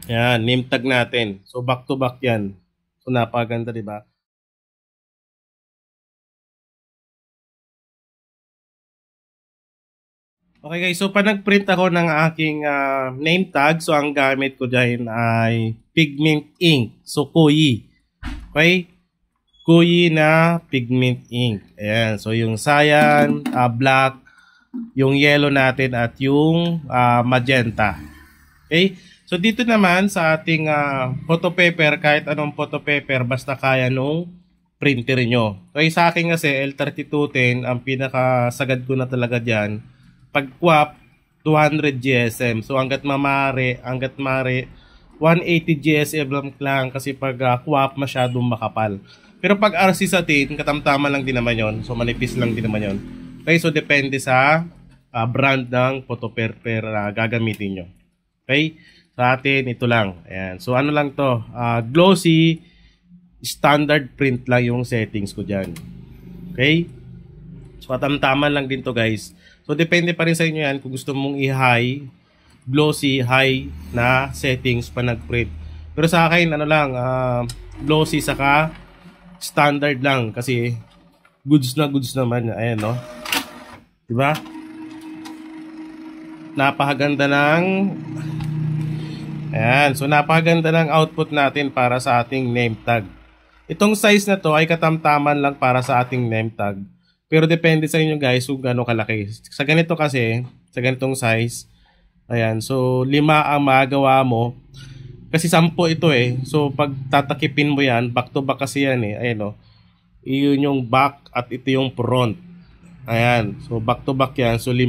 Yan, name tag natin. So back to back yan. So napakaganda, di ba? Okay guys, so pa nag-print ako ng aking name tag, so ang gamit ko dyan ay pigment ink. So Koyi. Okay? Koyi na pigment ink. Ayan, so yung cyan, black, yung yellow natin at yung magenta. Okay? So dito naman sa ating photo paper, kahit anong photo paper, basta kaya nung printer nyo. Okay, sa akin kasi L3210, ang pinakasagad ko na talaga dyan, pag QAP, 200 GSM. So hanggat mare, 180 GSM lang kasi pag QAP masyadong makapal. Pero pag RC sa tin, katamtama lang din naman yon. So manipis lang din naman yon. Okay, so depende sa brand ng photo paper gagamitin nyo. Okay? Sa atin, ito lang. Ayan. So, ano lang to? Glossy, standard print lang yung settings ko dyan. Okay? So, katamtaman lang din to guys. So, depende pa rin sa inyo yan kung gusto mong i-high, glossy, high na settings pa nag-print. Pero sa akin, ano lang, glossy saka standard lang kasi goods naman. Ayan, no? Diba? Napakaganda ng ayan, so napakaganda ng output natin para sa ating name tag. Itong size na to ay katamtaman lang para sa ating name tag. Pero depende sa inyo guys kung gaano kalaki. Sa ganito kasi, sa ganitong size, ayan, so 5 ang magagawa mo. Kasi 10 ito eh. So pag tatakipin mo yan, back to back kasi yan eh. Ayan o. Iyon yung back at ito yung front. Ayan, so back to back yan. So 5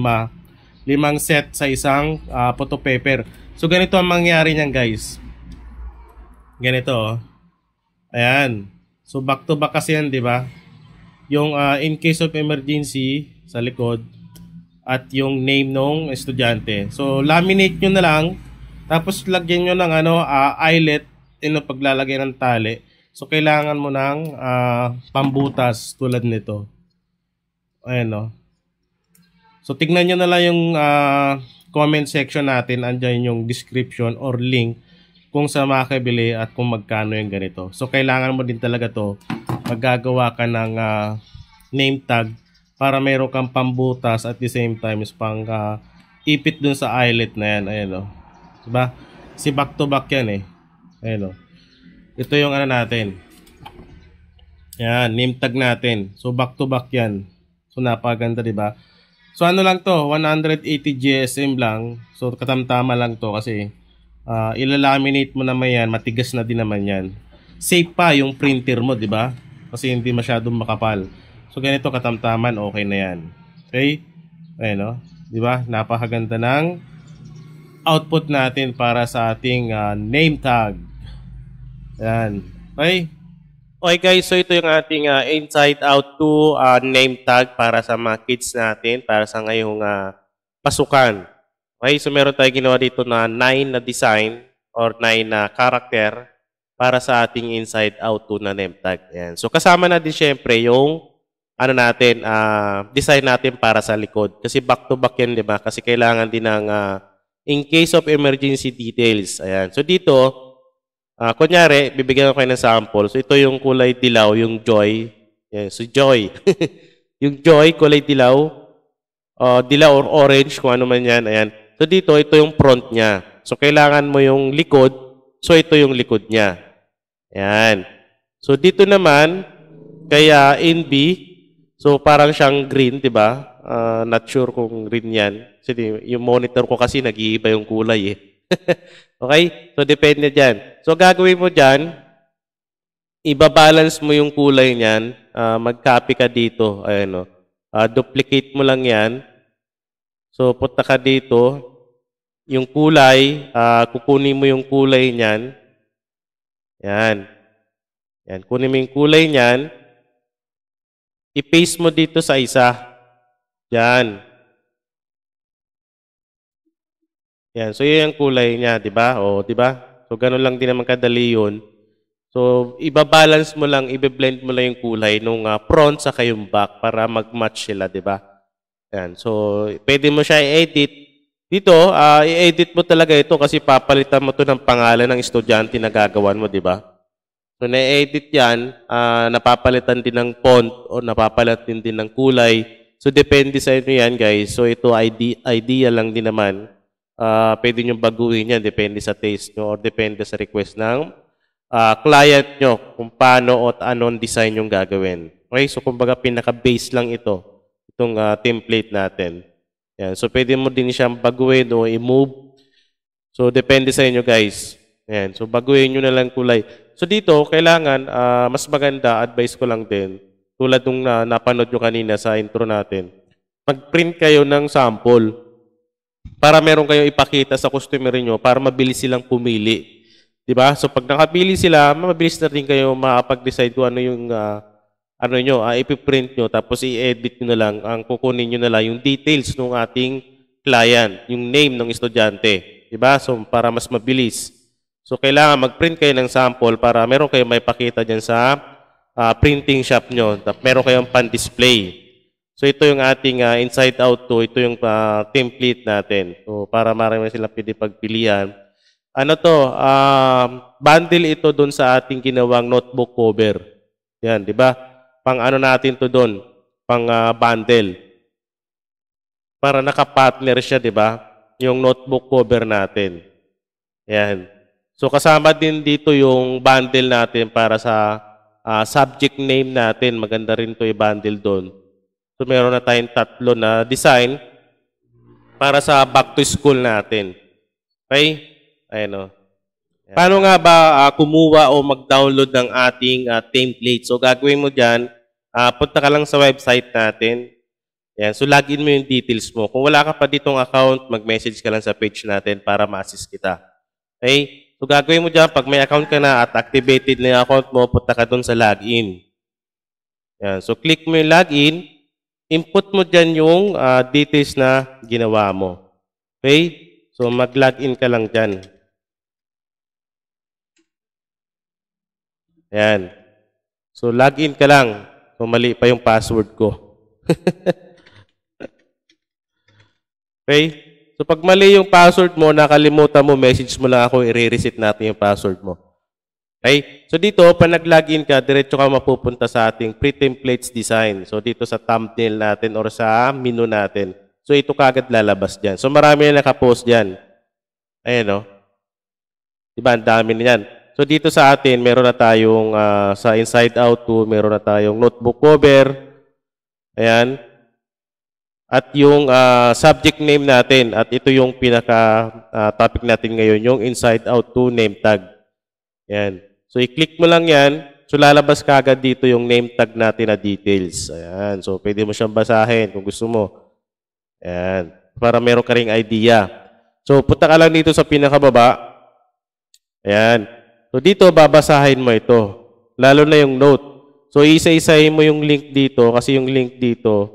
set sa isang photo paper. So ganito ang mangyari niyan guys. Ganito oh. Ayan. So back to back kasi yan, di ba? Yung in case of emergency sa likod at yung name ng estudyante. So laminate nyo na lang. Tapos lagyan nyo ng eyelet paglalagay ng tali. So kailangan mo ng pambutas tulad nito. Ayan oh. So tignan nyo na lang yung comment section natin, andyan yung description or link kung sa makakabili at kung magkano yung ganito. So kailangan mo din talaga to maggagawa ka ng name tag para mayroon kang pambutas at the same time is pang ipit dun sa eyelet na yan. Ayan o. Diba? Si back to back yan eh. Ayan o. Ito yung natin. Yan, name tag natin. So back to back yan. So napaganda, diba? So ano lang to, 180 GSM lang. So katamtama lang to kasi ilalaminate mo naman yan, matigas na din naman yan. Safe pa yung printer mo, di ba? Kasi hindi masyadong makapal. So ganito katamtaman, okay na yan. Okay? Ayun no? Di ba? Napakaganda ng output natin para sa ating name tag. Yan. Okay? Okay guys, so ito yung ating inside out to name tag para sa mga kids natin, para sa ngayong pasukan. Okay, so meron tayo ginawa dito na 9 na design or 9 na character para sa ating inside out to na name tag. Ayan. So kasama na din syempre yung natin, design natin para sa likod. Kasi back to back yan, di ba? Kasi kailangan din ng in case of emergency details. Ayan. So dito, kunyari, bibigyan ko kayo ng sample. So, ito yung kulay dilaw, yung joy. Yan, so, joy. Yung joy, kulay dilaw. Dilaw or orange, kung ano man yan. Ayan. So, dito, ito yung front niya. So, kailangan mo yung likod. So, ito yung likod niya. Ayan. So, dito naman, kaya in B, so, parang siyang green, di ba? Not sure kung green yan. Kasi yung monitor ko kasi, nag-iiba yung kulay eh. Okay? So, depende dyan. So, gagawin mo dyan, ibabalance mo yung kulay niyan, mag-copy ka dito. Ayan o. Duplicate mo lang yan. So, punta ka dito. Yung kulay, kukunin mo yung kulay niyan. Yan. Yan. Kunin mo yung kulay niyan. I-paste mo dito sa isa. Yan. Yan. So, yun yung kulay niya, di ba? O, di ba? So, ganun lang din naman kadali yun. So, ibabalance mo lang, ibe-blend mo lang yung kulay nung front sa yung back para mag-match sila, di ba? Yan. So, pwede mo siya i-edit Dito, i-edit mo talaga ito kasi papalitan mo to ng pangalan ng estudyante na gagawan mo, di ba? So, na-edit yan, napapalitan din ng font o napapalitan din ng kulay. So, depende sa inyo yan, guys. So, ito idea lang din naman. Pwede nyo baguhin yan, depende sa taste nyo or depende sa request ng client nyo kung paano at anong design yung gagawin. Okay, so kumbaga pinaka-base lang ito, itong template natin. Yan. So, pwede mo din siyang baguhin o i-move. So, depende sa inyo, guys. Yan. So, baguhin nyo na lang kulay. So, dito, kailangan, mas maganda, advice ko lang din, tulad nung napanood nyo kanina sa intro natin, mag-print kayo ng sample para meron kayong ipakita sa customer nyo para mabilis silang pumili. Diba? So, pag nakapili sila, mabilis na rin kayo makapag-decide kung ano yung ipiprint nyo, tapos i-edit nyo na lang, ang kukunin nyo na lang yung details ng ating client, yung name ng estudyante. Diba? So, para mas mabilis. So, kailangan mag-print kayo ng sample para meron kayo may pakita dyan sa printing shop nyo. Meron kayong pan-display. So, ito yung ating inside out to. Ito yung template natin. So, para marami silang pwede pagpilian. Ano to? Bundle ito doon sa ating ginawang notebook cover. Yan, di ba? Pang ano natin to doon? Pang bundle. Para naka-partner siya, di ba? Yung notebook cover natin. Yan. So, kasama din dito yung bundle natin para sa subject name natin. Maganda rin to i-bundle doon. So, meron na tayong 3 na design para sa back to school natin. Okay? Ayan o. Paano nga ba kumuha o mag-download ng ating template? So, gagawin mo dyan, punta ka lang sa website natin. Yan. So, login mo yung details mo. Kung wala ka pa ditong account, mag-message ka lang sa page natin para ma-assist kita. Okay? So, gagawin mo dyan, pag may account ka na at activated na yung account mo, punta ka dun sa login. Yan. So, click mo yung login, input mo dyan yung details na ginawa mo. Okay? So, mag-login ka lang dyan. Ayan. So, login ka lang. So, mali pa yung password ko. Okay? So, pag mali yung password mo, nakalimutan mo, message mo lang ako, i-reset natin yung password mo. Okay? So, dito, pag nag-login ka, diretso ka mapupunta sa ating pre-templates design. So, dito sa thumbnail natin or sa menu natin. So, ito kagad lalabas dyan. So, marami na nakapost dyan. Ayan, o. Diba? Ang dami niyan. So, dito sa atin, meron na tayong sa inside out to, meron na tayong notebook cover. Ayan. At yung subject name natin. At ito yung pinaka-topic natin ngayon, yung inside out to name tag. Ayan. So, i-click mo lang yan. So, lalabas kagad dito yung name tag natin na details. Ayan. So, pwede mo siyang basahin kung gusto mo. Ayan. Para meron ka ring idea. So, punta ka lang dito sa pinakababa. Ayan. So, dito, babasahin mo ito. Lalo na yung note. So, isa-isahin mo yung link dito kasi yung link dito,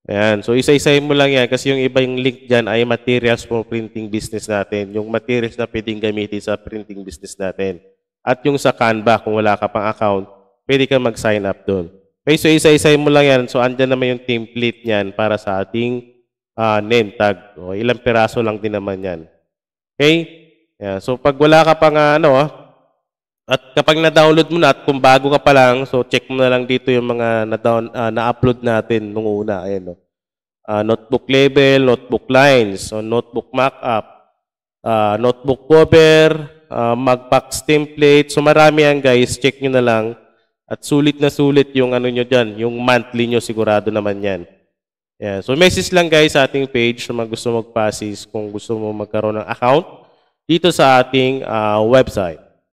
ayan. So, isa-isahin mo lang yan kasi yung iba yung link dyan ay materials for printing business natin. Yung materials na pwedeng gamitin sa printing business natin. At yung sa Canva, kung wala ka pang account, pwede ka mag-sign up doon. Okay, so isa-isahin mo lang yan. So, andyan naman yung template niyan para sa ating name tag. O, ilang piraso lang din naman yan. Okay? Yeah. So, pag wala ka pang at kapag na-download mo na at kung bago ka pa lang, so check mo na lang dito yung mga na-upload natin nung una. Ayan, no? Notebook label, notebook lines, so notebook mock-up, notebook cover, magpacks template. So marami yan guys, check nyo na lang. At sulit na sulit yung ano nyo dyan, yung monthly nyo sigurado naman yan. Ayan. So message lang guys sa ating page na gusto mag-passes kung gusto mo magkaroon ng account dito sa ating website.